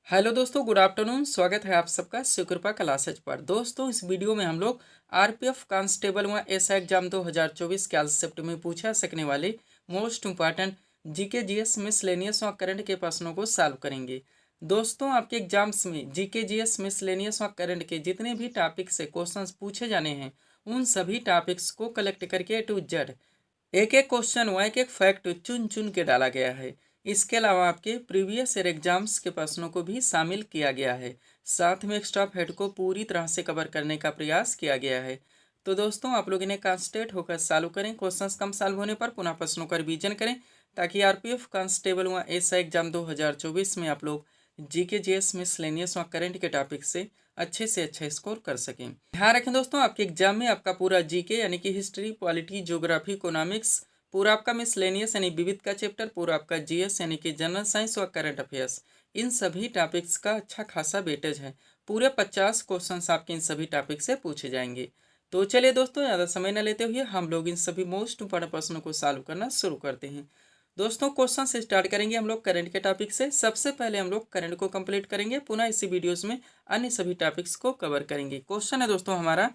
Hello दोस्तों, good afternoon. स्वागत है आप सबका सुकृपा क्लासेज पर। दोस्तों, इस वीडियो में हम लोग आरपीएफ कांस्टेबल व एसआई एग्जाम 2024 के आज शिफ्ट में पूछा सकने वाले most important GK GS miscellaneous व करंट के प्रश्नों को सॉल्व करेंगे। दोस्तों, आपके एग्जाम्स में जीके जीएस मिसलेनियस व करंट के जितने भी टॉपिक से क्वेश्चंस पूछे जाने हैं, उन सभी टॉपिक्स को कलेक्ट करके ए टू जेड एक एक क्वेश्चन व एक एक फैक्ट चुन चुन के डाला गया है। इसके अलावा आपके प्रीवियस ईयर एग्जाम्स के प्रश्नों को भी शामिल किया गया है। साथ में एक्स्ट्रा फैक्ट को पूरी तरह से कवर करने का प्रयास किया गया है। तो दोस्तों, आप लोग इन्हें कॉन्सेंट्रेट होकर चालू करें। क्वेश्चंस कम सॉल्व होने पर पुनः प्रश्नों का रिवीजन करें, ताकि आरपीएफ कांस्टेबल व एसआई एग्जाम 2024 में आप लोग जीके जीएस मिसलेनियस व करंट के टॉपिक से अच्छा स्कोर कर सकें। ध्यान रखें दोस्तों, आपके एग्जाम में आपका पूरा जीके यानी कि हिस्ट्री, पॉलिटी, ज्योग्राफी, इकोनॉमिक्स, पूरा आपका मिसलेनियस यानी विविध का चैप्टर, पूरा आपका जीएस यानी कि जनरल साइंस व करंट अफेयर्स, इन सभी टॉपिक्स का अच्छा खासा वेटेज है। पूरे 50 क्वेश्चंस आपके इन सभी टॉपिक से पूछे जाएंगे। तो चलिए दोस्तों, ज़्यादा समय न लेते हुए हम लोग इन सभी मोस्ट इंपॉर्टेंट प्रश्नों को सॉल्व करना शुरू करते हैं। दोस्तों, क्वेश्चन से स्टार्ट करेंगे हम लोग करंट के टॉपिक से। सबसे पहले हम लोग करंट को कंप्लीट करेंगे, पुनः इसी वीडियोस में अन्य सभी टॉपिक्स को कवर करेंगे। क्वेश्चन है दोस्तों हमारा,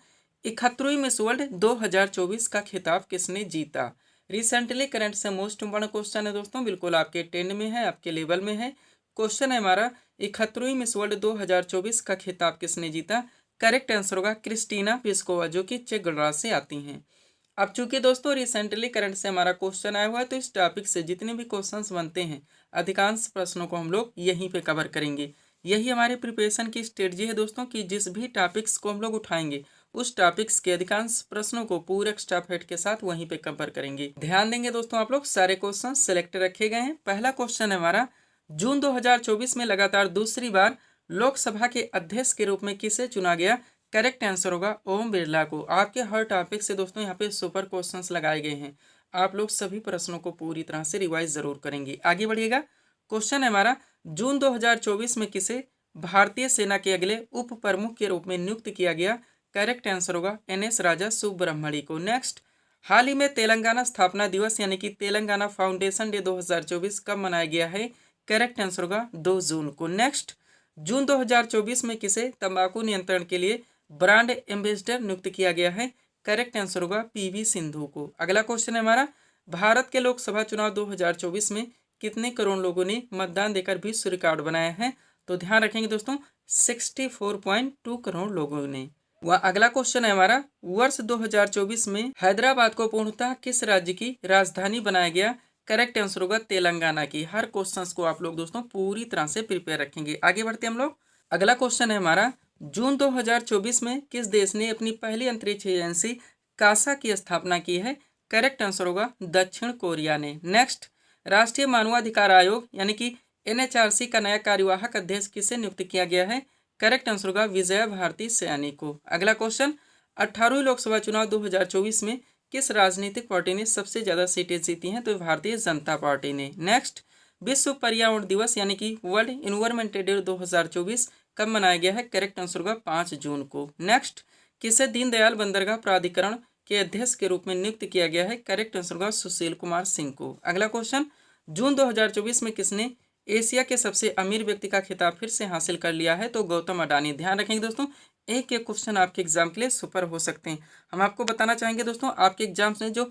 71वीं मिस वर्ल्ड 2024 का खिताब किसने जीता? रिसेंटली करंट से मोस्ट इंपॉर्टेंट क्वेश्चन है दोस्तों, बिल्कुल आपके 10 में है, आपके लेवल में है। क्वेश्चन है हमारा, 71वीं मिस वर्ल्ड 2024 का खिताब किसने जीता? करेक्ट आंसर होगा क्रिस्टीना प्लिस्कोवा, जो कि चेक गणराज्य से आती हैं। अब चूंकि दोस्तों रिसेंटली करंट से हमारा क्वेश्चन आया हुआ है, तो इस टॉपिक से जितने भी क्वेश्चंस बनते हैं, अधिकांश प्रश्नों को हम लोग यहीं पे कवर करेंगे। यही हमारे प्रिपरेशन की स्ट्रेटजी है दोस्तों, कि जिस भी टॉपिक्स को हम लोग उठाएंगे, उस टॉपिक्स के अधिकांश प्रश्नों को पूरे एक्स्ट्रा फैक्ट के साथ वहीं पे कवर करेंगे। ध्यान देंगे दोस्तों, आप लोग सारे क्वेश्चन सिलेक्ट रखे गए हैं। पहला क्वेश्चन है हमारा, जून 2024 में लगातार दूसरी बार लोकसभा के अध्यक्ष के रूप में किसे चुना गया? करेक्ट आंसर होगा ओम बिरला को। आपके हर टॉपिक से दोस्तों यहाँ पे सुपर क्वेश्चंस लगाए गए हैं। आप लोग सभी प्रश्नों को पूरी तरह से रिवाइज जरूर करेंगे। आगे बढ़िएगा। क्वेश्चन है हमारा, जून 2024 में किसे भारतीय सेना के अगले उप प्रमुख के रूप में नियुक्त किया गया? करेक्ट आंसर होगा एनएस राजा सुब्रह्मण्य को। नेक्स्ट, हाल ही में तेलंगाना स्थापना दिवस यानी कि तेलंगाना फाउंडेशन डे 2024 कब मनाया गया है? करेक्ट आंसर होगा 2 जून को। नेक्स्ट, जून 2024 में किसे तंबाकू नियंत्रण के लिए ब्रांड एम्बेसडर नियुक्त किया गया है? करेक्ट आंसर होगा पीवी सिंधु को। अगला क्वेश्चन है हमारा, भारत के लोकसभा चुनाव 2024 में कितने करोड़ लोगों ने मतदान देकर विश्व रिकॉर्ड बनाया है? तो ध्यान रखेंगे दोस्तों, 64.2 करोड़ लोगों ने। वह अगला क्वेश्चन है हमारा, वर्ष 2024 में हैदराबाद को पूर्णतः किस राज्य की राजधानी बनाया गया? करेक्ट आंसर होगा तेलंगाना की। हर क्वेश्चंस को आप लोग दोस्तों पूरी तरह से प्रिपेयर रखेंगे। आगे बढ़ते हम लोग। अगला क्वेश्चन है हमारा, जून 2024 में किस देश ने अपनी पहली अंतरिक्ष एजेंसी कासा की स्थापना की है? करेक्ट आंसर होगा दक्षिण कोरिया ने। नेक्स्ट, राष्ट्रीय मानवाधिकार आयोग यानी कि एनएचआरसी का नया कार्यवाहक अध्यक्ष किसे नियुक्त किया गया है? करेक्ट आंसर होगा विजय भारती सयानी को। अगला क्वेश्चन, 18वीं लोकसभा चुनाव 2024 में किस राजनीतिक पार्टी ने सबसे ज्यादा सीटें जीती हैं? तो भारतीय जनता पार्टी ने। नेक्स्ट, विश्व पर्यावरण दिवस यानी कि वर्ल्ड इन्वायरमेंट डे 2024 कब मनाया गया है? करेक्ट आंसर होगा 5 जून को। नेक्स्ट, किसे दीनदयाल बंदरगाह प्राधिकरण के अध्यक्ष के रूप में नियुक्त किया गया है? करेक्ट आंसर होगा सुशील कुमार सिंह को। अगला क्वेश्चन, जून 2024 में किसने एशिया के सबसे अमीर व्यक्ति का खिताब फिर से हासिल कर लिया है? तो गौतम अडानी। ध्यान रखेंगे दोस्तों, एक एक क्वेश्चन आपके एग्जाम के लिए सुपर हो सकते हैं। हम आपको बताना चाहेंगे दोस्तों, आपके एग्जाम्स में जो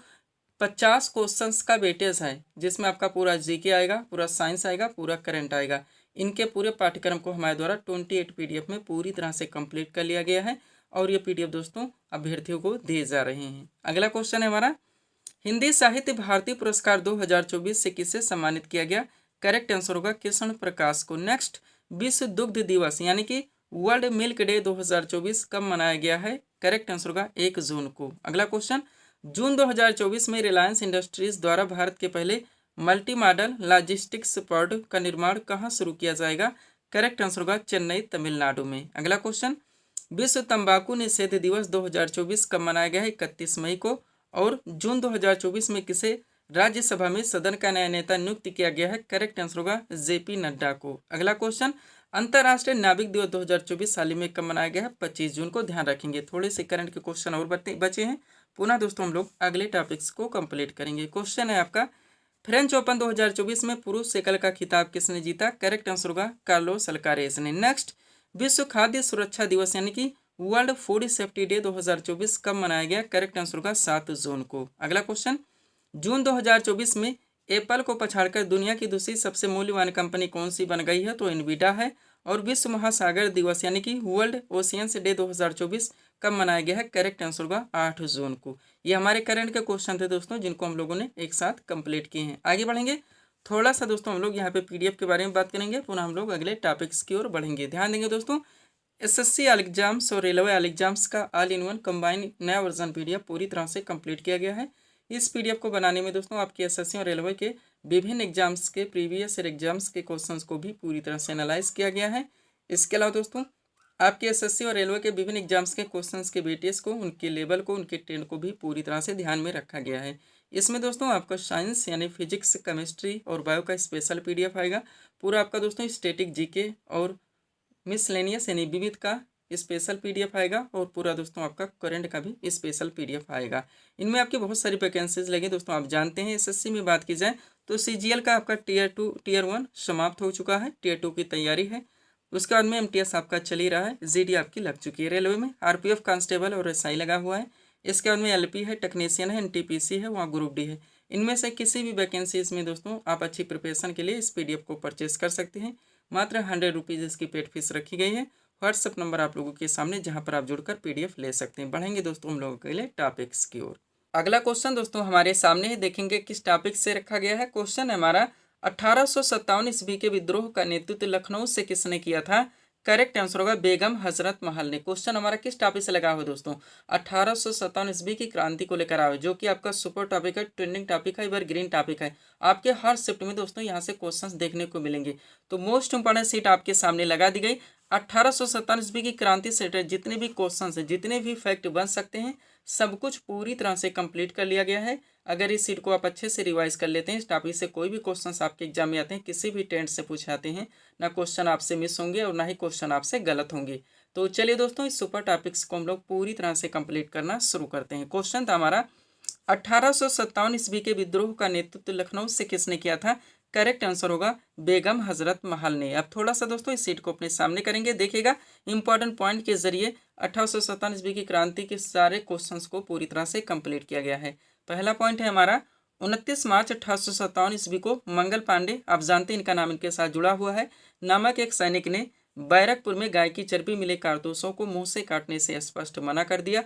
50 क्वेश्चंस का वेटेज है, जिसमें आपका पूरा जीके आएगा, पूरा साइंस आएगा, पूरा करंट आएगा, इनके पूरे पाठ्यक्रम को हमारे द्वारा 28 पीडीएफ में पूरी तरह से कंप्लीट कर लिया गया है, और ये पीडीएफ दोस्तों अभ्यर्थियों को दिए जा रहे हैं। अगला क्वेश्चन है हमारा, हिंदी साहित्य भारती पुरस्कार 2024 से किसे सम्मानित किया गया? करेक्ट आंसर होगा कृष्ण प्रकाश को। नेक्स्ट, विश्व दुग्ध दिवस यानी कि वर्ल्ड मिल्क डे 2024 कब मनाया गया है? करेक्ट आंसर होगा 1 जून को। अगला क्वेश्चन, जून 2024 में रिलायंस इंडस्ट्रीज द्वारा भारत के पहले मल्टी मॉडल लॉजिस्टिक्स पार्क का निर्माण कहाँ शुरू किया जाएगा? करेक्ट आंसर होगा चेन्नई तमिलनाडु में। अगला क्वेश्चन, विश्व तंबाकू निषेध दिवस 2024 कब मनाया गया है? 31 मई को। और जून 2024 में किसे राज्यसभा में सदन का नया नेता नियुक्त किया गया है? करेक्ट आंसर होगा जेपी नड्डा को। अगला क्वेश्चन, अंतर्राष्ट्रीय नाविक दिवस 2024 हाल ही में कब मनाया गया है? 25 जून को। ध्यान रखेंगे, थोड़े से करंट के क्वेश्चन और बचे हैं। पुनः दोस्तों हम लोग अगले टॉपिक्स को कंप्लीट करेंगे। क्वेश्चन है आपका, फ्रेंच ओपन 2024 में पुरुष एकल का खिताब किसने जीता? करेक्ट आंसर होगा कार्लोस अल्कारेज ने। नेक्स्ट, विश्व खाद्य सुरक्षा दिवस यानी कि वर्ल्ड फूड सेफ्टी डे 2024 कब मनाया गया? करेक्ट आंसर होगा 7 जून को। अगला क्वेश्चन, जून 2024 में एप्पल को पछाड़कर दुनिया की दूसरी सबसे मूल्यवान कंपनी कौन सी बन गई है? तो इनविडा है। और विश्व महासागर दिवस यानी कि वर्ल्ड ओशियंस डे 2024 कब मनाया गया है? करेक्ट आंसर होगा 8 जून को। ये हमारे करंट के क्वेश्चन थे दोस्तों, जिनको हम लोगों ने एक साथ कंप्लीट किए हैं। आगे बढ़ेंगे, थोड़ा सा दोस्तों हम लोग यहाँ पे पीडीएफ के बारे में बात करेंगे, पुनः हम लोग अगले टॉपिक्स की ओर बढ़ेंगे। ध्यान देंगे दोस्तों, एसएससी एग्जाम्स और रेलवे एग्जाम्स का ऑल इन वन कंबाइन नया वर्जन पीडीएफ पूरी तरह से कंप्लीट किया गया है। इस पीडीएफ को बनाने में दोस्तों आपके एसएससी और रेलवे के विभिन्न एग्जाम्स के प्रीवियस ईयर एग्जाम्स के क्वेश्चंस को भी पूरी तरह से एनालाइज किया गया है। इसके अलावा दोस्तों आपके एसएससी और रेलवे के विभिन्न एग्जाम्स के क्वेश्चंस के वेटेज को, उनके लेवल को, उनके ट्रेंड को भी पूरी तरह से ध्यान में रखा गया है। इसमें दोस्तों आपका साइंस यानी फिजिक्स, केमिस्ट्री और बायो का स्पेशल पीडीएफ आएगा। पूरा आपका दोस्तों स्टैटिक जीके और मिसलेनियस यानी विविध का स्पेशल पीडीएफ आएगा, और पूरा दोस्तों आपका करंट का भी स्पेशल पीडीएफ आएगा। इनमें आपकी बहुत सारी वैकेंसीज लगी दोस्तों। आप जानते हैं एसएससी में बात की जाए तो सीजीएल का आपका टियर 1 समाप्त हो चुका है, टियर 2 की तैयारी है। उसके बाद में एमटीएस आपका चल ही रहा है, जीडी आपकी लग चुकी है। रेलवे में आरपीएफ कांस्टेबल और एसआई लगा हुआ है। इसके बाद में एलपी है, टेक्नीशियन है, एनटीपीसी है, वहाँ ग्रुप डी है। इनमें से किसी भी वैकेंसीज में दोस्तों आप अच्छी प्रिपरेशन के लिए इस पीडीएफ को परचेस कर सकते हैं। मात्र 100 रुपीज़ इसकी पेड फीस रखी गई है। व्हाट्सअप नंबर आप लोगों के सामने, जहां पर आप जुड़कर पीडीएफ ले सकते हैं। बढ़ेंगे दोस्तों हम लोगों के लिए टॉपिक्स की ओर। अगला क्वेश्चन दोस्तों हमारे सामने है, देखेंगे किस टॉपिक से रखा गया है। क्वेश्चन है हमारा, 1857 ईस्वी के विद्रोह का नेतृत्व लखनऊ से किसने किया था? करेक्ट आंसर होगा बेगम हजरत महल ने। क्वेश्चन हमारा किस टॉपिक से लगा हुआ दोस्तों? 1857 ईस्वी की क्रांति को लेकर आया, जो कि आपका सुपर टॉपिक है, ट्रेंडिंग टॉपिक है, एवर ग्रीन टॉपिक है। आपके हर शिफ्ट में दोस्तों यहाँ से क्वेश्चंस देखने को मिलेंगे। तो मोस्ट इंपॉर्टेंट सीट आपके सामने लगा दी गई। 1857 ईस्वी की क्रांति से जितने भी क्वेश्चंस हैं, जितने भी फैक्ट बन सकते हैं, सब कुछ पूरी तरह से कंप्लीट कर लिया गया है। अगर इस सीट को आप अच्छे से रिवाइज कर लेते हैं, इस टॉपिक से कोई भी क्वेश्चंस आपके एग्जाम में आते हैं, किसी भी टेंट से पूछे आते हैं, ना क्वेश्चन आपसे मिस होंगे और ना ही क्वेश्चन आपसे गलत होंगे। तो चलिए दोस्तों इस सुपर टॉपिक्स को हम लोग पूरी तरह से कंप्लीट करना शुरू करते हैं। क्वेश्चन था हमारा, 1857 ईस्वी के विद्रोह का नेतृत्व लखनऊ से किसने किया था? करेक्ट आंसर होगा बेगम हजरत महल ने। अब थोड़ा सा दोस्तों इस सीट को अपने सामने करेंगे, देखिएगा इंपॉर्टेंट पॉइंट के जरिए 1857 ईस्वी की क्रांति के सारे क्वेश्चंस को पूरी तरह से कंप्लीट किया गया है। पहला पॉइंट है हमारा, 29 मार्च 1857 ईस्वी को मंगल पांडे, आप जानते हैं इनका नाम इनके साथ जुड़ा हुआ है, नामक एक सैनिक ने बैरकपुर में गाय की चर्बी मिले कारतूसों को मुंह से काटने से स्पष्ट मना कर दिया।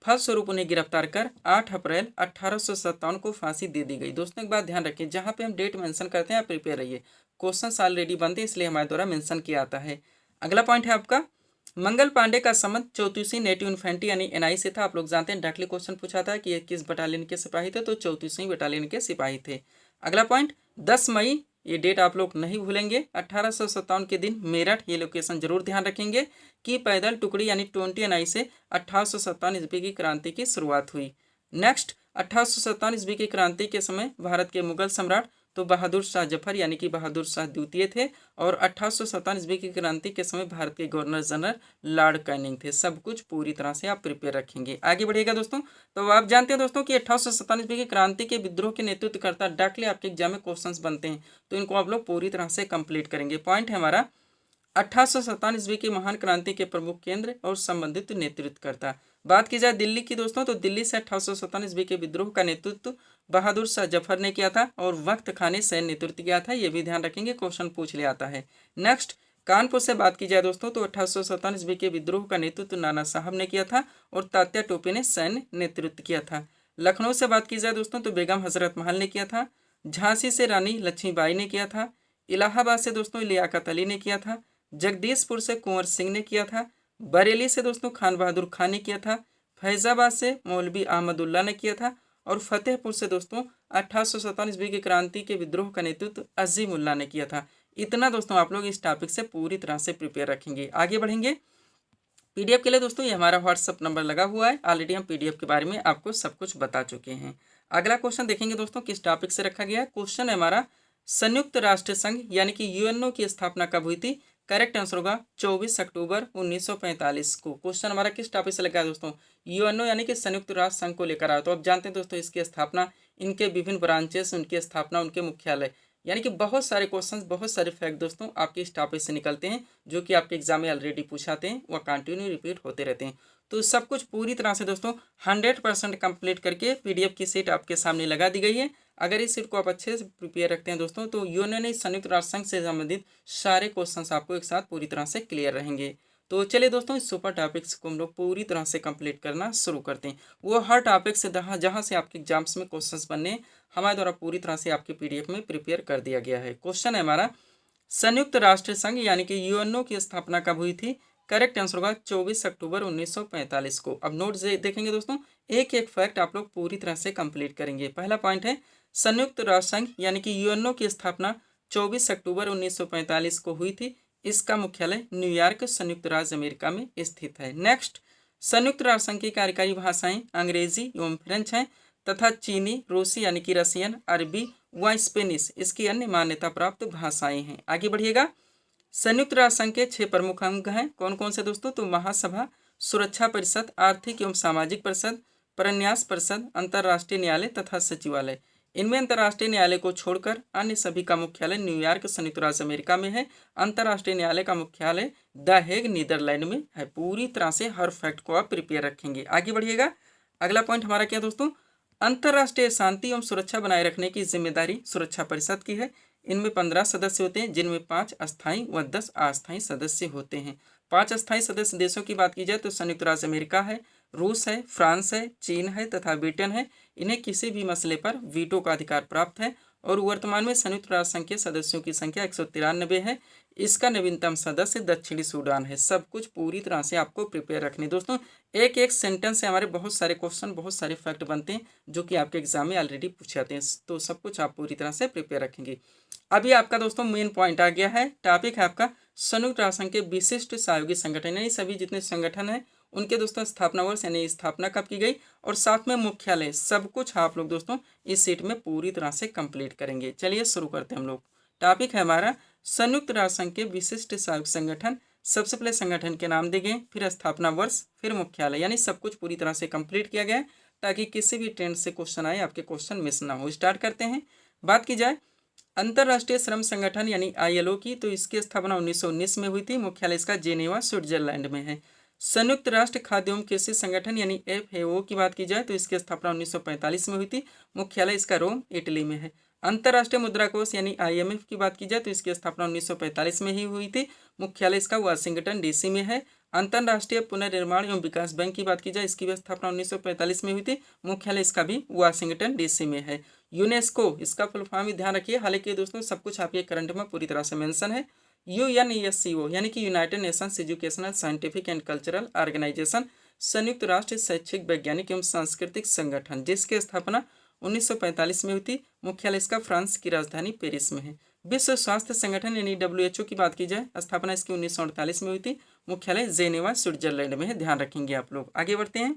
फलस्वरूप उन्हें गिरफ्तार कर 8 अप्रैल 1857 को फांसी दे दी गई। दोस्तों एक बात ध्यान रखें, जहां पे हम डेट मेंशन करते हैं आप प्रिपेयर रहिए, क्वेश्चन ऑलरेडी बनते हैं इसलिए हमारे द्वारा मेंशन किया आता है। अगला पॉइंट है आपका, मंगल पांडे का संबंध 34वीं नेटिव इन्फेंट्री यानी एनआई से था। आप लोग जानते हैं डायरेक्टली क्वेश्चन पूछा था कि ये किस बटालियन के सिपाही थे, तो 34वीं बटालियन के सिपाही थे। अगला पॉइंट, 10 मई, ये डेट आप लोग नहीं भूलेंगे, 1857 के दिन मेरठ, ये लोकेशन जरूर ध्यान रखेंगे, कि पैदल टुकड़ी यानी 20 एनआई से 1857 ईस्वी की क्रांति की शुरुआत हुई। नेक्स्ट, 1857 ईस्वी की क्रांति के समय भारत के मुगल सम्राट तो बहादुर शाह जफर यानी कि बहादुर शाह द्वितीय थे, और 1857 ईस्वी की क्रांति के समय भारत के गवर्नर जनरल लॉर्ड कैनिंग थे। सब कुछ पूरी तरह से आप प्रिपेयर रखेंगे। आगे बढ़ेगा दोस्तों, तो आप जानते हैं दोस्तों कि 1857 ईस्वी की क्रांति के विद्रोह के नेतृत्व करता डायरेक्टली आपके एग्जाम में क्वेश्चंस बनते हैं, तो इनको आप लोग पूरी तरह से कंप्लीट करेंगे। पॉइंट है हमारा, 1857 ईस्वी की महान क्रांति के प्रमुख केंद्र और संबंधित नेतृत्व करता। बात की जाए दिल्ली की दोस्तों, तो दिल्ली से 1857 ईस्वी के विद्रोह का नेतृत्व बहादुर शाह जफर ने किया था, और वक्त खान ने सैन्य नेतृत्व किया था। ये भी ध्यान रखेंगे, क्वेश्चन पूछ लिया आता है। नेक्स्ट, कानपुर से बात की जाए दोस्तों, तो 1857 ईस्वी के विद्रोह का नेतृत्व नाना साहब ने किया था, और तात्या टोपे ने सैन्य नेतृत्व किया था। लखनऊ से बात की जाए दोस्तों, तो बेगम हजरत महल ने किया था। झांसी से रानी लक्ष्मीबाई ने किया था। इलाहाबाद से दोस्तों लियाकत अली ने किया था। जगदीशपुर से कुंवर सिंह ने किया था। बरेली से दोस्तों खान बहादुर खान ने किया था। फैजाबाद से मौलवी अहमदुल्ला ने किया था, और फतेहपुर से दोस्तों 1857 ईस्वी की क्रांति के विद्रोह का नेतृत्व अजीमुल्ला ने किया था। इतना दोस्तों आप लोग इस टॉपिक से पूरी तरह से प्रिपेयर रखेंगे। आगे बढ़ेंगे, पीडीएफ के लिए दोस्तों ये हमारा व्हाट्सअप नंबर लगा हुआ है, ऑलरेडी हम पीडीएफ के बारे में आपको सब कुछ बता चुके हैं। अगला क्वेश्चन देखेंगे दोस्तों किस टॉपिक से रखा गया है। क्वेश्चन है हमारा, संयुक्त राष्ट्र संघ यानी कि यूएनओ की स्थापना कब हुई थी? करेक्ट आंसर होगा 24 अक्टूबर 1945 को। क्वेश्चन हमारा किस टॉपिक से लगा है दोस्तों? यूएनओ यानी कि संयुक्त राष्ट्र संघ को लेकर आया। तो आप जानते हैं दोस्तों इसकी स्थापना इनके विभिन्न ब्रांचेस, उनकी स्थापना, उनके मुख्यालय, यानी कि बहुत सारे क्वेश्चंस, बहुत सारे फैक्ट दोस्तों आपके इस टॉपिक से निकलते हैं जो कि आपके एग्जाम में ऑलरेडी पूछाते हैं, वह कंटिन्यू रिपीट होते रहते हैं। तो सब कुछ पूरी तरह से दोस्तों 100% कंप्लीट करके पीडीएफ की सीट आपके सामने लगा दी गई है। अगर इस सीट को आप अच्छे से प्रिपेयर रखते हैं दोस्तों, तो यूएनओ संयुक्त राष्ट्र संघ से संबंधित सारे क्वेश्चंस आपको एक साथ पूरी तरह से क्लियर रहेंगे। तो चलिए दोस्तों, इस सुपर टॉपिक्स को हम लोग पूरी तरह से कंप्लीट करना शुरू करते हैं। वो हर टॉपिक से जहाँ से आपके एग्जाम्स में क्वेश्चंस बनने हमारे द्वारा पूरी तरह से आपके पीडीएफ में प्रिपेयर कर दिया गया है। क्वेश्चन है हमारा, संयुक्त राष्ट्र संघ यानी कि यूएनओ की स्थापना कब हुई थी? करेक्ट आंसर होगा 24 अक्टूबर 1945 को। अब नोट देखेंगे दोस्तों, एक एक फैक्ट आप लोग पूरी तरह से कंप्लीट करेंगे। पहला पॉइंट है, संयुक्त राष्ट्र संघ यानी कि यूएनओ की स्थापना 24 अक्टूबर 1945 को हुई थी। इसका मुख्यालय न्यूयॉर्क, संयुक्त राज्य अमेरिका में स्थित है। नेक्स्ट, संयुक्त राष्ट्र संघ की कार्यकारी भाषाएं अंग्रेजी एवं फ्रेंच हैं तथा चीनी, रूसी यानी कि रशियन, अरबी व स्पेनिश इसकी अन्य मान्यता प्राप्त भाषाएं हैं। आगे बढ़िएगा। संयुक्त राष्ट्र संघ के 6 प्रमुख अंग हैं। कौन कौन से दोस्तों? तो महासभा, सुरक्षा परिषद, आर्थिक एवं सामाजिक परिषद, प्रन्यास परिषद, अंतर्राष्ट्रीय न्यायालय तथा सचिवालय। इनमें अंतर्राष्ट्रीय न्यायालय को छोड़कर अन्य सभी का मुख्यालय न्यूयॉर्क, संयुक्त राज्य अमेरिका में है। अंतर्राष्ट्रीय न्यायालय का मुख्यालय द हेग, नीदरलैंड में है। पूरी तरह से हर फैक्ट को आप प्रिपेयर रखेंगे। आगे बढ़िएगा। अगला पॉइंट हमारा क्या दोस्तों? अंतर्राष्ट्रीय शांति एवं सुरक्षा बनाए रखने की जिम्मेदारी सुरक्षा परिषद की है। इनमें 15 सदस्य होते हैं, जिनमें 5 अस्थायी व 10 अस्थायी सदस्य होते हैं। 5 अस्थायी सदस्य देशों की बात की जाए तो संयुक्त राज्य अमेरिका है, रूस है, फ्रांस है, चीन है तथा ब्रिटेन है। इन्हें किसी भी मसले पर वीटो का अधिकार प्राप्त है और वर्तमान में संयुक्त राष्ट्र संघ के सदस्यों की संख्या 193 है। इसका नवीनतम सदस्य दक्षिणी सूडान है। सब कुछ पूरी तरह से आपको प्रिपेयर रखने दोस्तों। एक एक सेंटेंस से हमारे बहुत सारे क्वेश्चन, बहुत सारे फैक्ट बनते हैं जो कि आपके एग्जाम में ऑलरेडी पूछे जाते हैं। तो सब कुछ आप पूरी तरह से प्रिपेयर रखेंगे। अभी आपका दोस्तों मेन पॉइंट आ गया है। टॉपिक है आपका संयुक्त राष्ट्र संघ के विशिष्ट सहयोगी संगठन, यानी सभी जितने संगठन हैं उनके दोस्तों स्थापना वर्ष यानी स्थापना कब की गई और साथ में मुख्यालय, सब कुछ आप लोग दोस्तों इस सीट में पूरी तरह से कंप्लीट करेंगे। चलिए शुरू करते हैं हम लोग। टॉपिक है हमारा संयुक्त राष्ट्र संघ के विशिष्ट सहयोगी संगठन। सबसे पहले संगठन के नाम दिए गए, फिर स्थापना वर्ष, फिर मुख्यालय, यानी सब कुछ पूरी तरह से कंप्लीट किया गया है ताकि किसी भी ट्रेंड से क्वेश्चन आए आपके क्वेश्चन मिस ना हो। स्टार्ट करते हैं। बात की जाए अंतर्राष्ट्रीय श्रम संगठन यानी आईएलओ की, तो इसकी स्थापना 1919 में हुई थी। मुख्यालय इसका जेनेवा, स्विट्जरलैंड में है। संयुक्त राष्ट्र खाद्य एवं कृषि संगठन यानी एफएओ की बात की जाए तो इसकी स्थापना 1945 में हुई थी। मुख्यालय इसका रोम, इटली में है। अंतर्राष्ट्रीय मुद्रा कोष यानी आईएमएफ की बात की जाए तो इसकी स्थापना 1945 में ही हुई थी। मुख्यालय इसका वाशिंगटन डीसी में है। अंतर्राष्ट्रीय पुनर्निर्माण एवं विकास बैंक की बात की जाए, इसकी भी स्थापना 1945 में हुई थी। मुख्यालय इसका भी वाशिंगटन डीसी में है। यूनेस्को, इसका फुल फॉर्म भी ध्यान रखिए, हालांकि दोस्तों सब कुछ आपके करंट में पूरी तरह से मेंशन है। यूएनएससीओ यानी कि United Nations Educational, Scientific and Cultural Organisation, संयुक्त राष्ट्र शैक्षिक, वैज्ञानिक एवं सांस्कृतिक संगठन, जिसकी स्थापना 1945 में हुई थी। मुख्यालय इसका फ्रांस की राजधानी पेरिस में है। विश्व स्वास्थ्य संगठन यानी डब्ल्यूएचओ की बात की जाए, स्थापना इसकी 1948 में हुई थी। मुख्यालय जेनेवा, स्विट्जरलैंड में है। ध्यान रखेंगे आप लोग। आगे बढ़ते हैं।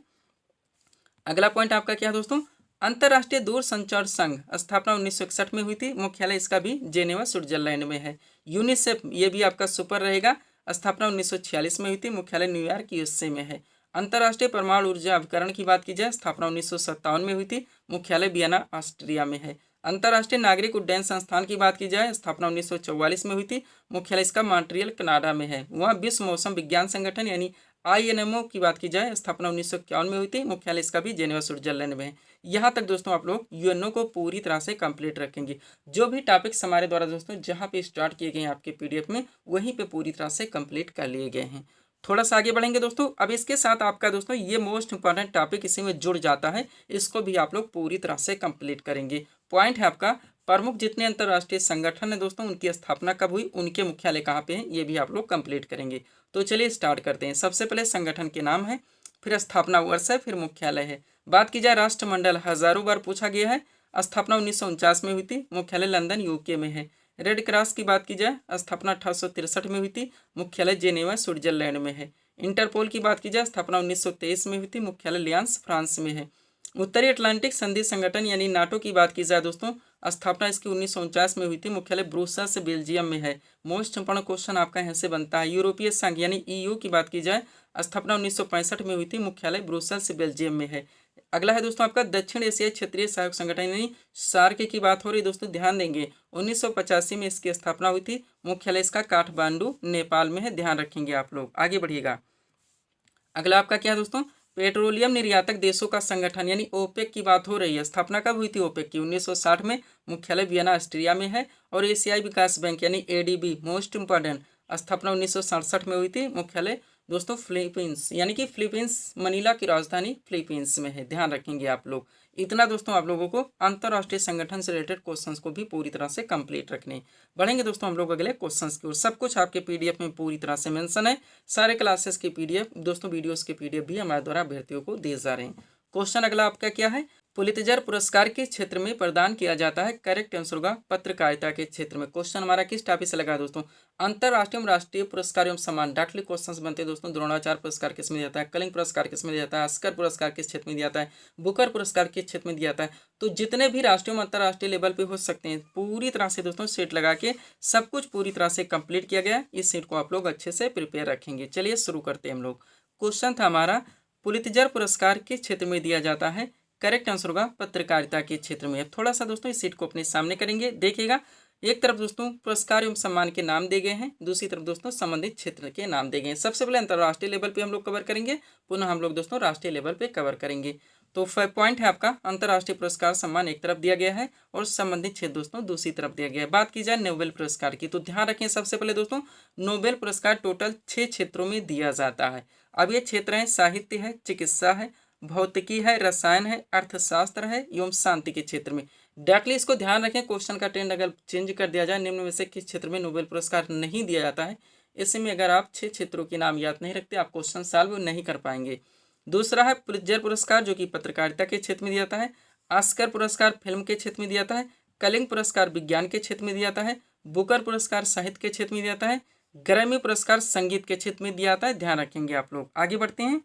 अगला पॉइंट आपका क्या है दोस्तों? अंतर्राष्ट्रीय दूरसंचार संघ, स्थापना 1961 में हुई थी। मुख्यालय इसका भी जेनेवा, स्विट्जरलैंड में है। यूनिसेफ, ये भी आपका सुपर रहेगा, स्थापना 1946 में हुई थी। मुख्यालय न्यूयॉर्क, यूएसए में है। अंतर्राष्ट्रीय परमाणु ऊर्जा अभिकरण की बात की जाए, स्थापना 1957 में हुई थी। मुख्यालय वियना, ऑस्ट्रिया में है। अंतर्राष्ट्रीय नागरिक उड्डयन संस्थान की बात की जाए, स्थापना 1944 में हुई थी। मुख्यालय इसका मॉन्ट्रियल, कनाडा में है। वहाँ विश्व मौसम विज्ञान संगठन यानी आईएनएमओ की बात की जाए, स्थापना 1951 में हुई थी। मुख्यालय इसका भी जेनेवा, स्विट्जरलैंड में है। यहाँ तक दोस्तों आप लोग यूएनओ को पूरी तरह से कंप्लीट रखेंगे। जो भी टॉपिक्स हमारे द्वारा दोस्तों जहाँ पे स्टार्ट किए गए हैं आपके पीडीएफ में, वहीं पे पूरी तरह से कंप्लीट कर लिए गए हैं। थोड़ा सा आगे बढ़ेंगे दोस्तों। अब इसके साथ आपका दोस्तों ये मोस्ट इंपॉर्टेंट टॉपिक इसी में जुड़ जाता है, इसको भी आप लोग पूरी तरह से कंप्लीट करेंगे। पॉइंट है आपका प्रमुख जितने अंतर्राष्ट्रीय संगठन है दोस्तों, उनकी स्थापना कब हुई, उनके मुख्यालय कहाँ पे हैं, ये भी आप लोग कंप्लीट करेंगे। तो चलिए स्टार्ट करते हैं। सबसे पहले संगठन के नाम है, फिर स्थापना वर्ष है, फिर मुख्यालय है। बात की जाए राष्ट्रमंडल, हजारों बार पूछा गया है। स्थापना 1949 में हुई थी। मुख्यालय लंदन, यूके में है। रेड क्रॉस की बात की जाए, स्थापना 1863 में हुई थी। मुख्यालय जेनेवा, स्विट्जरलैंड में है। इंटरपोल की बात की जाए, स्थापना 1923 में हुई थी। मुख्यालय लियांस, फ्रांस में है। उत्तरी अटलांटिक संधि संगठन यानी नाटो की बात की जाए दोस्तों, स्थापना इसकी 1949 में हुई थी। मुख्यालय ब्रुसेल्स, बेल्जियम में है। मोस्ट इंपॉर्टेंट क्वेश्चन आपका यहाँ से बनता है। यूरोपीय संघ यानी ईयू की बात की जाए, स्थापना 1965 में हुई थी। मुख्यालय ब्रुसेल्स, बेल्जियम में है। अगला है दोस्तों आपका दक्षिण एशियाई क्षेत्रीय सहयोग संगठन यानी सार्क की बात हो रही दोस्तों, ध्यान देंगे 1985 में इसकी स्थापना हुई थी। मुख्यालय इसका काठमांडू नेपाल में है, ध्यान रखेंगे आप लोग। आगे बढ़िएगा। अगला आपका क्या है दोस्तों, पेट्रोलियम निर्यातक देशों का संगठन यानी ओपेक की बात हो रही है। स्थापना कब हुई थी ओपेक की? 1960 में। मुख्यालय वियना ऑस्ट्रिया में है। और एशियाई विकास बैंक यानी एडीबी मोस्ट इंपॉर्टेंट, स्थापना 1967 में हुई थी। मुख्यालय दोस्तों फिलीपींस यानी कि फिलीपींस, मनीला की राजधानी फिलीपींस में है, ध्यान रखेंगे आप लोग। इतना दोस्तों आप लोगों को अंतर्राष्ट्रीय संगठन से रिलेटेड क्वेश्चंस को भी पूरी तरह से कंप्लीट रखने। बढ़ेंगे दोस्तों हम लोग अगले क्वेश्चंस की ओर। सब कुछ आपके पीडीएफ में पूरी तरह से मेंशन है। सारे क्लासेस की पीडीएफ दोस्तों, वीडियोस के पीडीएफ भी हमारे द्वारा अभ्यर्थियों को दिए जा रहे हैं। क्वेश्चन अगला आपका क्या है, पुलित्जर पुरस्कार किस क्षेत्र में प्रदान किया जाता है? करेक्ट आंसर होगा पत्रकारिता के क्षेत्र में। क्वेश्चन हमारा किस टॉपिक से लगा है दोस्तों? अंतर्राष्ट्रीय एवं राष्ट्रीय पुरस्कार एवं सम्मान डायरेक्टली क्वेश्चन बनते हैं दोस्तों। द्रोणाचार्य पुरस्कार किस में दिया जाता है? कलिंग पुरस्कार किस में दिया जाता है? ऑस्कर पुरस्कार किस क्षेत्र में दिया जाता है? बुकर पुरस्कार किस क्षेत्र में दिया जाता है? तो जितने भी राष्ट्रीय एवं अंतर्राष्ट्रीय लेवल पे हो सकते हैं, पूरी तरह से दोस्तों सेट लगा के सब कुछ पूरी तरह से कंप्लीट किया गया। इस सेट को आप लोग अच्छे से प्रिपेयर रखेंगे। चलिए शुरू करते हैं हम लोग। क्वेश्चन था हमारा, पुलित्जर पुरस्कार किस क्षेत्र में दिया जाता है? करेक्ट आंसर होगा पत्रकारिता के क्षेत्र में। थोड़ा सा दोस्तों इस सीट को अपने सामने करेंगे, देखिएगा। एक तरफ दोस्तों पुरस्कार एवं सम्मान के नाम दिए गए हैं, दूसरी तरफ दोस्तों संबंधित क्षेत्र के नाम दिए गए हैं। सबसे पहले अंतर्राष्ट्रीय लेवल पे हम लोग कवर करेंगे, पुनः हम लोग दोस्तों राष्ट्रीय लेवल पे कवर करेंगे। तो पॉइंट है आपका, अंतर्राष्ट्रीय पुरस्कार सम्मान एक तरफ दिया गया है और संबंधित क्षेत्र दोस्तों दूसरी तरफ दिया गया है। बात की जाए नोबेल पुरस्कार की, तो ध्यान रखें सबसे पहले दोस्तों, नोबेल पुरस्कार टोटल 6 क्षेत्रों में दिया जाता है। अब ये क्षेत्र है, साहित्य है, चिकित्सा है, भौतिकी है, रसायन है, अर्थशास्त्र है एवं शांति के क्षेत्र में। डायरेक्टली इसको ध्यान रखें, क्वेश्चन का ट्रेंड अगर चेंज कर दिया जाए, निम्न में से किस क्षेत्र में नोबेल पुरस्कार नहीं दिया जाता है, ऐसे में अगर आप 6 क्षेत्रों के नाम याद नहीं रखते, आप क्वेश्चन सॉल्व नहीं कर पाएंगे। दूसरा है पुलित्जर पुरस्कार, जो कि पत्रकारिता के क्षेत्र में दिया जाता है। ऑस्कर पुरस्कार फिल्म के क्षेत्र में दिया जाता है। कलिंग पुरस्कार विज्ञान के क्षेत्र में दिया जाता है। बुकर पुरस्कार साहित्य के क्षेत्र में दिया जाता है। ग्रैमी पुरस्कार संगीत के क्षेत्र में दिया जाता है, ध्यान रखेंगे आप लोग। आगे बढ़ते हैं।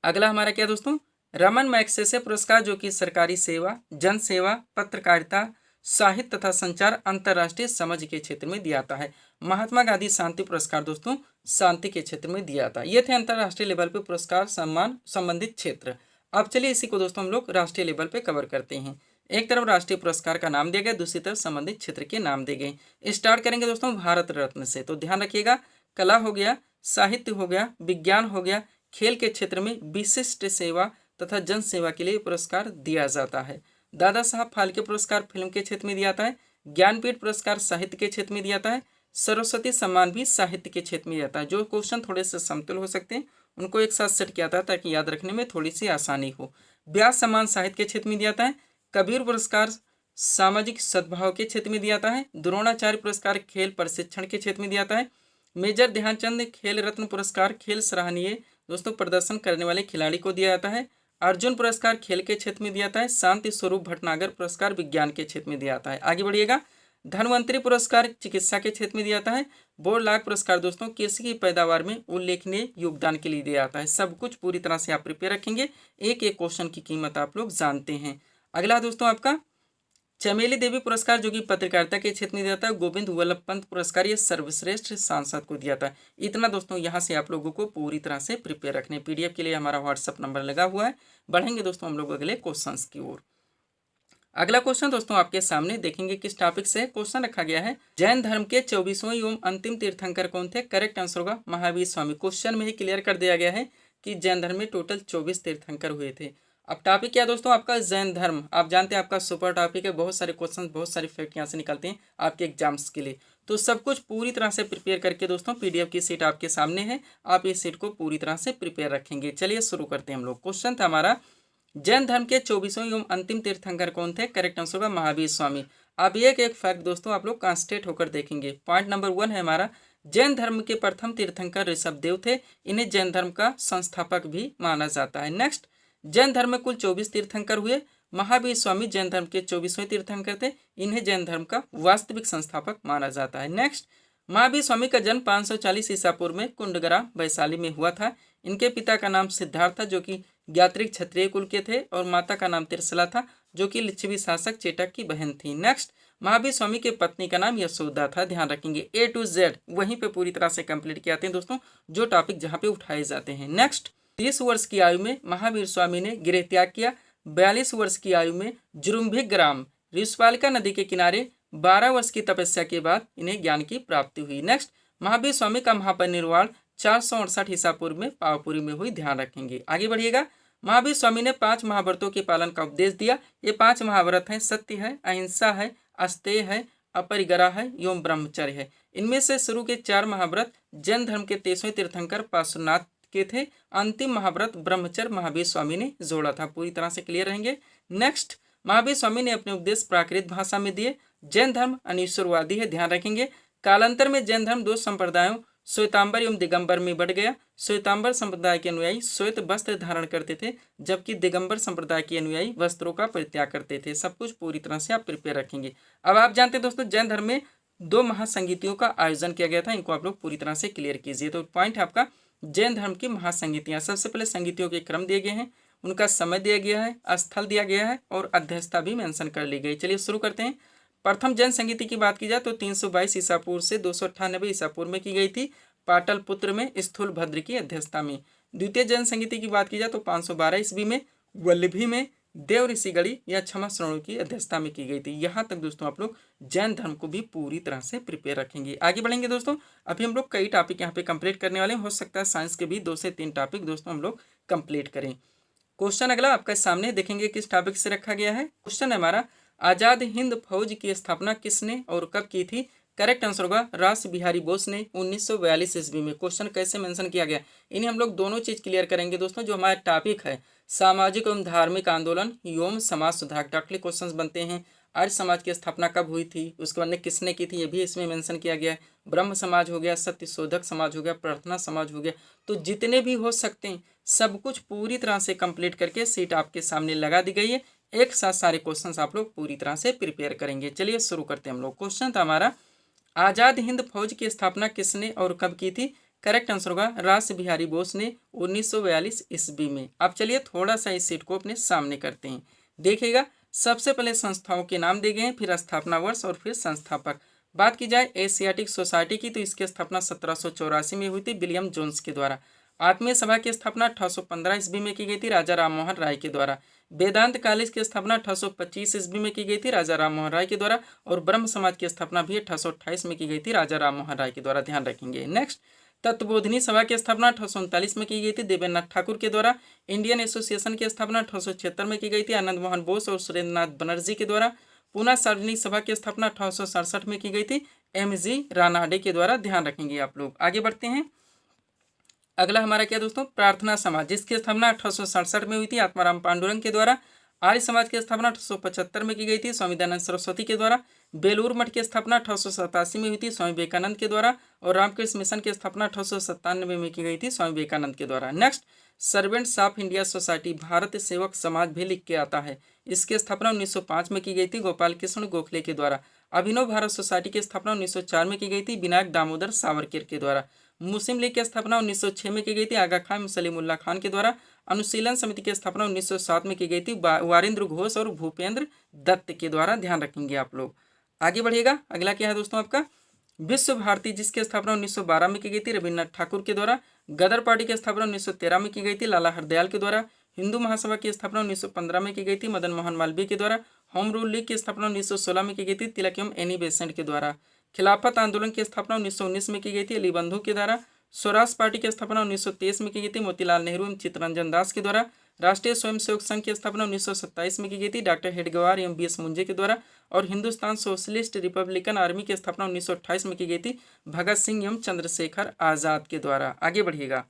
अगला हमारा क्या दोस्तों, रमन मैग्सेसे पुरस्कार, जो कि सरकारी सेवा, जन सेवा, पत्रकारिता, साहित्य तथा संचार, अंतर्राष्ट्रीय समझ के क्षेत्र में दिया जाता है। महात्मा गांधी शांति पुरस्कार दोस्तों शांति के क्षेत्र में दिया जाता है। ये थे अंतर्राष्ट्रीय लेवल पे पुरस्कार सम्मान संबंधित क्षेत्र। अब चलिए इसी को दोस्तों हम लोग राष्ट्रीय लेवल पे कवर करते हैं। एक तरफ राष्ट्रीय पुरस्कार का नाम दिया गया, दूसरी तरफ संबंधित क्षेत्र के नाम दिए गए। स्टार्ट करेंगे दोस्तों भारत रत्न से, तो ध्यान रखिएगा, कला हो गया, साहित्य हो गया, विज्ञान हो गया, खेल के क्षेत्र में विशिष्ट सेवा तथा जन सेवा के लिए पुरस्कार दिया जाता है। दादा साहब फाल्के पुरस्कार फिल्म के क्षेत्र में दिया जाता है। ज्ञानपीठ पुरस्कार साहित्य के क्षेत्र में दिया जाता है। सरस्वती सम्मान भी साहित्य के क्षेत्र में दिया जाता है। जो क्वेश्चन थोड़े से समतुल हो सकते हैं उनको एक साथ सेट किया जाता है ताकि याद रखने में थोड़ी सी आसानी हो। व्यास सम्मान साहित्य के क्षेत्र में दिया जाता है। कबीर पुरस्कार सामाजिक सद्भाव के क्षेत्र में दिया जाता है। द्रोणाचार्य पुरस्कार खेल प्रशिक्षण के क्षेत्र में दिया जाता है। मेजर ध्यानचंद खेल रत्न पुरस्कार खेल सराहनीय दोस्तों प्रदर्शन करने वाले खिलाड़ी को दिया जाता है। अर्जुन पुरस्कार खेल के क्षेत्र में दिया जाता है। शांति स्वरूप भटनागर पुरस्कार विज्ञान के क्षेत्र में दिया जाता है। आगे बढ़िएगा। धनवंतरी पुरस्कार चिकित्सा के क्षेत्र में दिया जाता है। बोरलाग पुरस्कार दोस्तों कृषि की पैदावार में उल्लेखनीय योगदान के लिए दिया जाता है। सब कुछ पूरी तरह से आप प्रिपेयर रखेंगे, एक एक क्वेश्चन की कीमत आप लोग जानते हैं। अगला दोस्तों आपका चमेली देवी पुरस्कार, जो कि पत्रकारिता के क्षेत्र में दिया जाता है। गोविंद वल्लभ पंत पुरस्कार ये सर्वश्रेष्ठ सांसद को दिया जाता है। इतना दोस्तों यहाँ से आप लोगों को पूरी तरह से प्रिपेयर रखने। पीडीएफ के लिए हमारा व्हाट्सअप नंबर लगा हुआ है। बढ़ेंगे दोस्तों हम लोग अगले क्वेश्चंस की ओर। अगला क्वेश्चन दोस्तों आपके सामने देखेंगे किस टॉपिक से क्वेश्चन रखा गया है। जैन धर्म के 24वें एवं अंतिम तीर्थंकर कौन थे? करेक्ट आंसर होगा महावीर स्वामी। क्वेश्चन में ही क्लियर कर दिया गया है कि जैन धर्म में टोटल 24 तीर्थंकर हुए थे। अब टॉपिक क्या दोस्तों आपका जैन धर्म, आप जानते हैं आपका सुपर टॉपिक है। बहुत सारे क्वेश्चन, बहुत सारे फैक्ट यहाँ से निकलते हैं आपके एग्जाम्स के लिए। तो सब कुछ पूरी तरह से प्रिपेयर करके दोस्तों पीडीएफ की सीट आपके सामने है, आप इस सीट को पूरी तरह से प्रिपेयर रखेंगे। चलिए शुरू करते हैं हम लोग। क्वेश्चन था हमारा जैन धर्म के 24वें एवं अंतिम तीर्थंकर कौन थे? करेक्ट आंसर होगा महावीर स्वामी। अब एक एक फैक्ट दोस्तों आप लोग कॉन्सेंट्रेट होकर देखेंगे। पॉइंट नंबर 1 है हमारा, जैन धर्म के प्रथम तीर्थंकर ऋषभदेव थे। इन्हें जैन धर्म का संस्थापक भी माना जाता है। नेक्स्ट, जैन धर्म में कुल 24 तीर्थंकर हुए। महावीर स्वामी जैन धर्म के 24वें तीर्थंकर थे। इन्हें जैन धर्म का वास्तविक संस्थापक माना जाता है। नेक्स्ट, महावीर स्वामी का जन्म 540 ईसा पूर्व में कुंडगरा वैशाली में हुआ था। इनके पिता का नाम सिद्धार्थ था, जो कि ज्ञात्रिक क्षत्रिय कुल के थे, और माता का नाम तिरसला था, जो कि लिच्छवी शासक चेटक की बहन थी। नेक्स्ट, महावीर स्वामी के पत्नी का नाम यशोदा था। ध्यान रखेंगे A to Z वहीं पे पूरी तरह से कंप्लीट किए जाते हैं दोस्तों, जो टॉपिक जहाँ पे उठाए जाते हैं। नेक्स्ट, 30 वर्ष की आयु में महावीर स्वामी ने गृह त्याग किया। 42 वर्ष की आयु में जुरुम्भिक ग्राम ऋषपालिका नदी के किनारे 12 वर्ष की तपस्या के बाद इन्हें ज्ञान की प्राप्ति हुई। नेक्स्ट, महावीर स्वामी का महापरिनिर्वाण 468 ईसा पूर्व में पावापुरी में हुई, ध्यान रखेंगे। आगे बढ़िएगा। महावीर स्वामी ने 5 महाव्रतों के पालन का उपदेश दिया। ये 5 महाव्रत हैं, सत्य है, अहिंसा है, अस्तेय है, अपरिग्रह है एवं ब्रह्मचर्य है। इनमें से शुरू के 4 महाव्रत जैन धर्म के 23वें तीर्थंकर पार्श्वनाथ के थे। अंतिम महाव्रत ब्रह्मचर्य महावीर स्वामी ने जोड़ा था। पूरी तरह से क्लियर रहेंगे। नेक्स्ट, महावीर स्वामी ने अपने उपदेश प्राकृत भाषा में दिए। जैन धर्म अनिश्वरवादी है, ध्यान रखेंगे। कालांतर में जैन धर्म 2 संप्रदायों श्वेतांबर एवं दिगंबर में बढ़ गया। श्वेतांबर संप्रदाय के अनुयायी श्वेत वस्त्र धारण करते थे, जबकि दिगंबर संप्रदाय के अनुयायी वस्त्रों का परित्याग करते थे। सब कुछ पूरी तरह से आप प्रिपेयर रखेंगे। अब आप जानते हैं दोस्तों, जैन धर्म में 2 महासंगीतियों का आयोजन किया गया था। इनको आप लोग पूरी तरह से क्लियर कीजिए। तो पॉइंट है आपका जैन धर्म की महासंगीतियाँ। सबसे पहले संगीतियों के क्रम दिए गए हैं, उनका समय दिया गया है, स्थल दिया गया है और अध्यक्षता भी मेंशन कर ली गई। चलिए शुरू करते हैं। प्रथम जैन संगीति की बात की जाए तो 322 ईसा पूर्व से 298 ईसा पूर्व में की गई थी, पाटलिपुत्र में स्थूल भद्र की अध्यक्षता में। द्वितीय जैन संगीति की बात की जाए तो 512 ईस्वी में वल्लभी में देव ऋषिगढ़ी या क्षमा श्रवण की अध्यक्षता में की गई थी। यहाँ तक दोस्तों आप लोग जैन धर्म को भी पूरी तरह से प्रिपेयर रखेंगे। आगे बढ़ेंगे दोस्तों। अभी हम लोग कई टॉपिक यहाँ पे कंप्लीट करने वाले हैं। हो सकता है साइंस के भी 2 से 3 टॉपिक दोस्तों हम लोग कंप्लीट करें। क्वेश्चन अगला आपके सामने देखेंगे किस टॉपिक से रखा गया है। क्वेश्चन हमारा, आजाद हिंद फौज की स्थापना किसने और कब की थी। करेक्ट आंसर होगा रास बिहारी बोस ने 1942 ईस्वी में। क्वेश्चन कैसे मेंशन किया गया, इन्हें हम लोग दोनों चीज क्लियर करेंगे दोस्तों। जो हमारा टॉपिक है सामाजिक एवं धार्मिक आंदोलन एवं समाज सुधार, डायरेक्टली क्वेश्चन बनते हैं। आर्य समाज की स्थापना कब हुई थी, उसके बाद किसने की थी, ये भी इसमें मेंशन किया गया है। ब्रह्म समाज हो गया, सत्य शोधक समाज हो गया, प्रार्थना समाज हो गया। तो जितने भी हो सकते हैं सब कुछ पूरी तरह से कंप्लीट करके सीट आपके सामने लगा दी गई है। एक साथ सारे क्वेश्चंस आप लोग पूरी तरह से प्रिपेयर करेंगे। चलिए शुरू करते हैं हम लोग। क्वेश्चन था हमारा, आजाद हिंद फौज की स्थापना किसने और कब की थी। करेक्ट आंसर होगा रास बिहारी बोस ने 1942 ईस्वी में। अब चलिए थोड़ा सा इस सीट को अपने सामने करते हैं। देखिएगा, सबसे पहले संस्थाओं के नाम दिए गए हैं, फिर स्थापना वर्ष और फिर संस्थापक। बात की जाए एशियाटिक सोसाइटी की तो इसकी स्थापना 1784 में हुई थी विलियम जोन्स के द्वारा। आत्मीय सभा की स्थापना 1815 ईस्वी में की गई थी राजा राम मोहन राय के द्वारा। वेदांत कॉलेज की स्थापना 1825 ईस्वी में की गई थी राजा राम मोहन राय के द्वारा। और ब्रह्म समाज की स्थापना भी 1828 में की गई थी राजा राम मोहन राय के द्वारा, ध्यान रखेंगे। नेक्स्ट, तत्वबोधिनी सभा की स्थापना 1839 में की गई थी देवेंद्रनाथ ठाकुर के द्वारा। इंडियन एसोसिएशन की स्थापना 1876 में की गई थी आनंद मोहन बोस और सुरेंद्रनाथ बनर्जी के द्वारा। पूना सार्वजनिक सभा की स्थापना 1867 में की गई थी MG रानाडे के द्वारा, ध्यान रखेंगे आप लोग। आगे बढ़ते हैं। अगला हमारा क्या दोस्तों, प्रार्थना समाज, जिसकी स्थापना 1867 में हुई थी आत्माराम पांडुरंग के द्वारा। आर्य समाज की स्थापना 1875 में की गई थी स्वामी दयानंद सरस्वती के द्वारा। बेलूर मठ की स्थापना 1887 में हुई थी स्वामी विवेकानंद के द्वारा। और रामकृष्ण मिशन की स्थापना 1897 में की गई थी स्वामी विवेकानंद के द्वारा। Next, servants of India society, Bharat सेवक समाज भी लिख के आता है। इसकी स्थापना 1905 में की गई थी गोपाल कृष्ण गोखले के द्वारा। अभिनव भारत सोसाइटी की स्थापना 1904 में की गई थी विनायक दामोदर सावरकर के द्वारा। मुस्लिम लीग की स्थापना 1906 में की गई थी आगा खान सलीमुल्लाह खान के द्वारा। अनुशीलन समिति की स्थापना 1907 में की गई थी वारिंद्र घोष और भूपेंद्र दत्त के द्वारा, ध्यान रखेंगे आप लोग। आगे बढ़िएगा। अगला क्या है दोस्तों आपका, विश्व भारती, जिसकी स्थापना 1912 में की गई थी रविन्द्रनाथ ठाकुर के द्वारा। गदर पार्टी की स्थापना 1913 में की गई थी लाला हरदयाल के द्वारा। हिंदू महासभा की स्थापना 1915 में की गई थी मदन मोहन मालवीय के द्वारा। होम रूल लीग की स्थापना 1916 में की गई थी तिलक एवं एनी बेसेंट के द्वारा। खिलाफत आंदोलन की स्थापना 1919 में की गई थी अली बंधु के द्वारा। स्वराज पार्टी की स्थापना 1923 में की गई थी मोतीलाल नेहरू एवं चित्तरंजन दास के द्वारा। राष्ट्रीय स्वयंसेवक संघ की स्थापना 1927 में की गई थी डॉक्टर हेडगेवार एवं BS मुंजे के द्वारा। और हिंदुस्तान सोशलिस्ट रिपब्लिकन आर्मी की स्थापना 1928 में की गई थी भगत सिंह एवं चंद्रशेखर आजाद के द्वारा। आगे बढ़िएगा।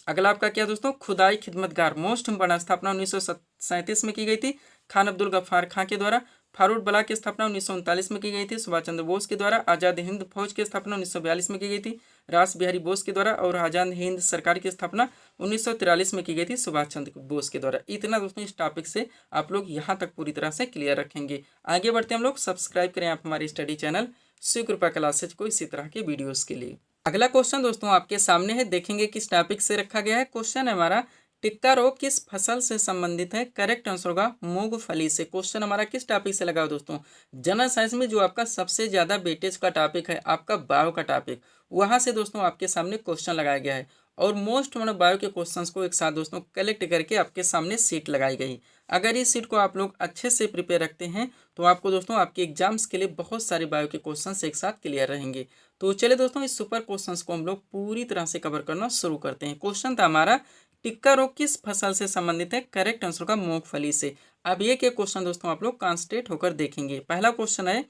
अगला आपका क्या दोस्तों, खुदाई खिदमतगार, मोस्ट इम्पोर्टेंट, स्थापना 1937 में की गई थी खान अब्दुल गफ्फार खां के द्वारा। फारूक बला की स्थापना 1939 में की गई थी सुभाष चंद्र बोस के द्वारा। आज़ाद हिंद फौज की स्थापना 1942 में की गई थी रास बिहारी बोस के द्वारा। और आज़ाद हिंद सरकार की स्थापना 1943 में की गई थी सुभाष चंद्र बोस के द्वारा। इतना दोस्तों इस टॉपिक से आप लोग यहाँ तक पूरी तरह से क्लियर रखेंगे। आगे बढ़ते हम लोग, सब्सक्राइब करें आप हमारे स्टडी चैनल शिव कृपा क्लासेज को इसी तरह के वीडियोज़ के लिए। अगला क्वेश्चन दोस्तों आपके सामने है, देखेंगे किस टॉपिक से रखा गया है। क्वेश्चन है हमारा, टिक्का रोग किस फसल से संबंधित है। करेक्ट आंसर होगा मूंगफली से। क्वेश्चन हमारा किस टॉपिक से लगा दोस्तों, जनरल साइंस में जो आपका सबसे ज्यादा वेटेज का टॉपिक है, आपका बायो का टॉपिक, वहां से दोस्तों आपके सामने क्वेश्चन लगाया गया है। और मोस्ट बायो के क्वेश्चंस को एक साथ दोस्तों कलेक्ट करके आपके सामने सीट लगाई गई। अगर इस सीट को आप लोग अच्छे से प्रिपेयर रखते हैं तो आपको दोस्तों आपके एग्जाम्स के लिए बहुत सारे बायो के क्वेश्चंस एक साथ क्लियर रहेंगे। तो चलिए दोस्तों इस सुपर क्वेश्चंस को हम लोग पूरी तरह से कवर करना शुरू करते हैं। क्वेश्चन था हमारा, टिक्का रोग किस फसल से संबंधित है? करेक्ट आंसर का मूंगफली से। अब ये के क्वेश्चन दोस्तों आप लोग कॉन्सेंट्रेट होकर देखेंगे। पहला क्वेश्चन है,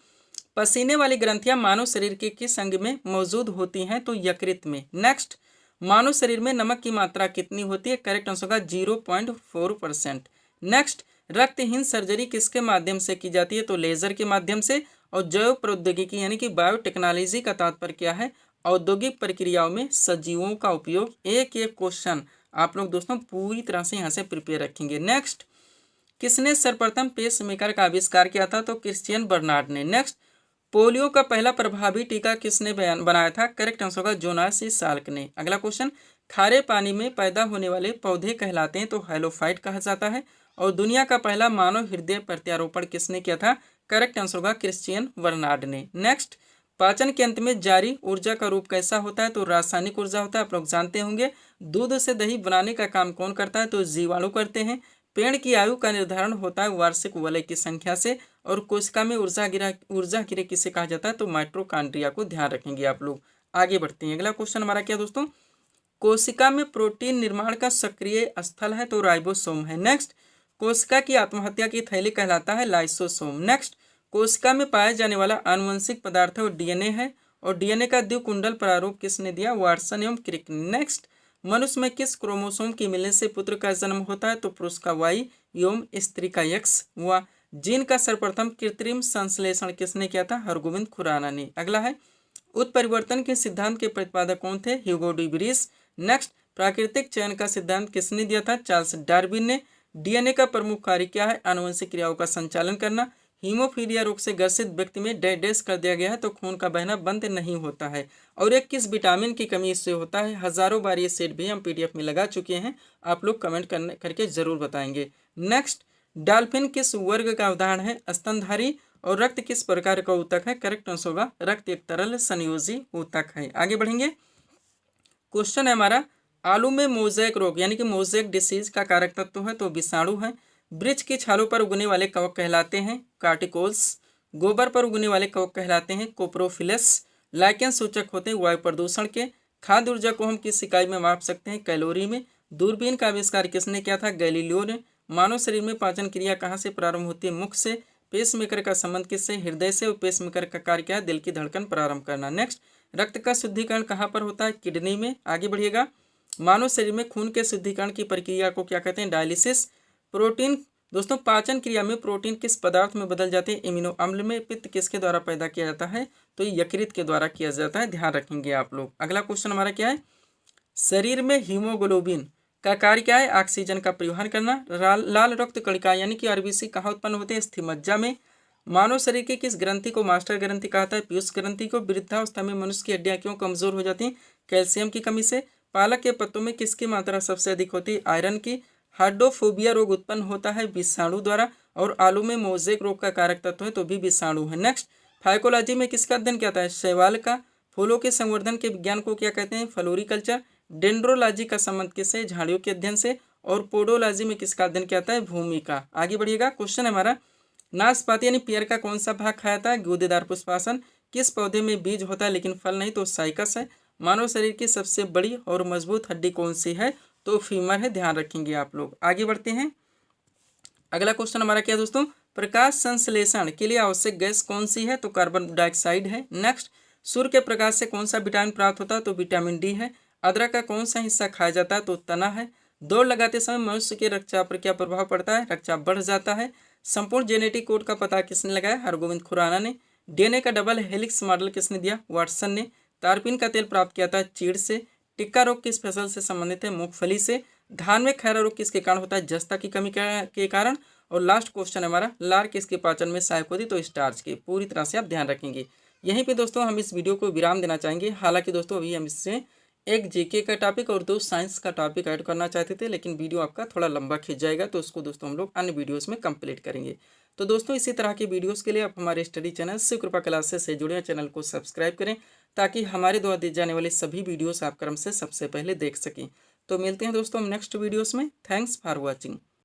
पसीने वाली ग्रंथियां मानव शरीर के किस अंग में मौजूद होती हैं? तो यकृत में। नेक्स्ट, मानव शरीर में नमक की मात्रा कितनी होती है? करेक्ट आंसर का 0.4%। नेक्स्ट, रक्तहीन सर्जरी किसके माध्यम से की जाती है? तो लेजर के माध्यम से। और जैव प्रौद्योगिकी यानी कि बायोटेक्नोलॉजी का तात्पर्य क्या है? औद्योगिक प्रक्रियाओं में सजीवों का उपयोग। एक एक क्वेश्चन आप लोग दोस्तों पूरी तरह से यहाँ से प्रिपेयर रखेंगे। नेक्स्ट, किसने सर्वप्रथम पेसमेकर का आविष्कार किया था? तो क्रिश्चियन बर्नार्ड ने। नेक्स्ट, पोलियो का पहला प्रभावी टीका किसने बनाया था? करेक्ट आंसर होगा जोनास साल्क ने। अगला क्वेश्चन, खारे पानी में पैदा होने वाले पौधे कहलाते हैं? तो हैलोफाइट कहा जाता है। और दुनिया का पहला मानव हृदय प्रत्यारोपण किसने किया था? करेक्ट आंसर होगा क्रिश्चियन बर्नार्ड ने। नेक्स्ट, पाचन के अंत में जारी ऊर्जा का रूप कैसा होता है? तो रासायनिक ऊर्जा होता है। आप लोग जानते होंगे। दूध से दही बनाने का काम कौन करता है? तो जीवाणु करते हैं। पेड़ की आयु का निर्धारण होता है वार्षिक वलय की संख्या से। और कोशिका में ऊर्जा गिरे किसे कहा जाता है? तो माइटोकॉन्ड्रिया को ध्यान रखेंगे आप लोग। आगे बढ़ते हैं। अगला क्वेश्चन हमारा क्या दोस्तों, कोशिका में प्रोटीन निर्माण का सक्रिय स्थल है? तो राइबोसोम है। नेक्स्ट, कोशिका की आत्महत्या की थैली कहलाता है लाइसोसोम। नेक्स्ट, कोशिका में पाया जाने वाला आनुवंशिक पदार्थ है वो डीएनए है। और डीएनए का द्विकुंडल प्रारूप किसने दिया? वाटसन एवं क्रिक। नेक्स्ट, मनुष्य में किस क्रोमोसोम की मिलने से पुत्र का जन्म होता है? तो पुरुष का वाई एवं स्त्री का एक्स हुआ। जीन का सर्वप्रथम कृत्रिम संश्लेषण किसने किया था? हरगोविंद खुराना ने। अगला है, उत्परिवर्तन के सिद्धांत के प्रतिपादक कौन थे? Hugo de Breese. नेक्स्ट, प्राकृतिक चयन का सिद्धांत किसने दिया था? चार्ल्स डार्विन ने। डीएनए का प्रमुख कार्य क्या है? आनुवंशिक क्रियाओं का संचालन करना। हीमोफीलिया रोग से ग्रसित व्यक्ति में डैश कर दिया गया है तो खून का बहना बंद नहीं होता है। और एक किस विटामिन की कमी इससे होता है? हजारों बार ये सेट भी हम पीडीएफ में लगा चुके हैं, आप लोग कमेंट करके जरूर बताएंगे। नेक्स्ट, डॉल्फिन किस वर्ग का उदाहरण है? स्तनधारी। और रक्त किस प्रकार का ऊतक है? करेक्ट आंसर होगा रक्त एक तरल संयोजी ऊतक है। आगे बढ़ेंगे। क्वेश्चन है हमारा, आलू में मोज़ेक रोग यानी कि मोज़ेक डिसीज का कारक तत्व है? तो विषाणु है। वृक्ष की छालों पर उगने वाले कवक कहलाते हैं कार्टिकोल्स। गोबर पर उगने वाले कवक कहलाते हैं कोप्रोफिलस। लाइकेन सूचक होते हैं वायु प्रदूषण के। खाद्य ऊर्जा को हम किस इकाई में माप सकते हैं? कैलोरी में। दूरबीन का आविष्कार किसने किया था? गैलीलियो ने। मानव शरीर में पाचन क्रिया कहाँ से प्रारंभ होती है? मुख से। पेसमेकर का संबंध किससे? हृदय से। और पेसमेकर का कार्य क्या है? दिल की धड़कन प्रारंभ करना। नेक्स्ट, रक्त का शुद्धिकरण कहाँ पर होता है? किडनी में। आगे बढ़िएगा। मानव शरीर में खून के शुद्धिकरण की प्रक्रिया को क्या कहते हैं? डायलिसिस। प्रोटीन दोस्तों, पाचन क्रिया में प्रोटीन किस पदार्थ में बदल जाते हैं? इम्यूनो अम्ल में। पित्त किसके द्वारा पैदा किया जाता है? तो यकृत के द्वारा किया जाता है, ध्यान रखेंगे आप लोग। अगला क्वेश्चन हमारा क्या है, शरीर में हीमोग्लोबिन का कार्य क्या है? ऑक्सीजन का परिवहन करना। लाल रक्त कणिका यानी कि आरबीसी कहाँ उत्पन्न होते हैं? स्थिमज्जा में। मानव शरीर की किस ग्रंथि को मास्टर ग्रंथि कहता है? पीयूष ग्रंथि को। वृद्धावस्था में मनुष्य की हड्डियां क्यों कमजोर हो जाती हैं? कैल्शियम की कमी से। पालक के पत्तों में किसकी मात्रा सबसे अधिक होती है? आयरन की। हाइड्रोफोबिया रोग उत्पन्न होता है विषाणु द्वारा। और आलू में मोज़ेक रोग का कारक तत्व है तो भी विषाणु है। नेक्स्ट, फाइकोलॉजी में किसका अध्ययन किया है? शैवाल का। फूलों के संवर्धन के विज्ञान को क्या कहते हैं? फ्लोरिकल्चर। डेंड्रोलॉजी का संबंध किससे? झाड़ियों के अध्ययन से। और पोडोलॉजी में किसका अध्ययन किया है? भूमि का। आगे बढ़िएगा। क्वेश्चन है हमारा, नाशपाती यानी पेड़ का कौन सा भाग खाया था? गूदेदार पुष्पासन। किस पौधे में बीज होता है लेकिन फल नहीं? तो साइकस है। मानव शरीर की सबसे बड़ी और मजबूत हड्डी कौन सी है? तो फीमर है, ध्यान रखेंगे आप लोग। आगे बढ़ते हैं। अगला क्वेश्चन हमारा क्या दोस्तों, प्रकाश संश्लेषण के लिए आवश्यक गैस कौन सी है? तो कार्बन डाइऑक्साइड है। नेक्स्ट, सूर्य के प्रकाश से कौन सा विटामिन प्राप्त होता है? तो विटामिन डी है। अदरक का कौन सा हिस्सा खाया जाता है? तो तना है। दौड़ लगाते समय मनुष्य के रक्तचाप पर क्या प्रभाव पड़ता है? रक्तचाप बढ़ जाता है। संपूर्ण जेनेटिक कोड का पता किसने लगाया? हरगोविंद खुराना ने। डीएनए का डबल हेलिक्स मॉडल किसने दिया? वाटसन ने। तारपीन का तेल प्राप्त किया था चीड़ से। टिक्का रोग किस फसल से संबंधित है? मूंगफली से। धान में खैरा रोग किसके कारण होता है? जस्ता की कमी के कारण। और लास्ट क्वेश्चन हमारा, लार किसके पाचन में सहायक होती? तो स्टार्च की। पूरी तरह से आप ध्यान रखेंगे। यहीं पे दोस्तों हम इस वीडियो को विराम देना चाहेंगे। हालांकि दोस्तों अभी हम इससे एक जीके का टॉपिक और 2 साइंस का टॉपिक ऐड करना चाहते थे, लेकिन वीडियो आपका थोड़ा लंबा खिंच जाएगा, तो उसको दोस्तों हम लोग अन्य वीडियोस में कंप्लीट करेंगे। तो दोस्तों इसी तरह की वीडियोस के लिए आप हमारे स्टडी चैनल शिव कृपा क्लासेस से जुड़े, चैनल को सब्सक्राइब करें ताकि हमारे द्वारा दी जाने वाली सभी वीडियोस आप क्रम से सबसे पहले देख सकें। तो मिलते हैं दोस्तों हम नेक्स्ट वीडियोस में। Thanks for watching.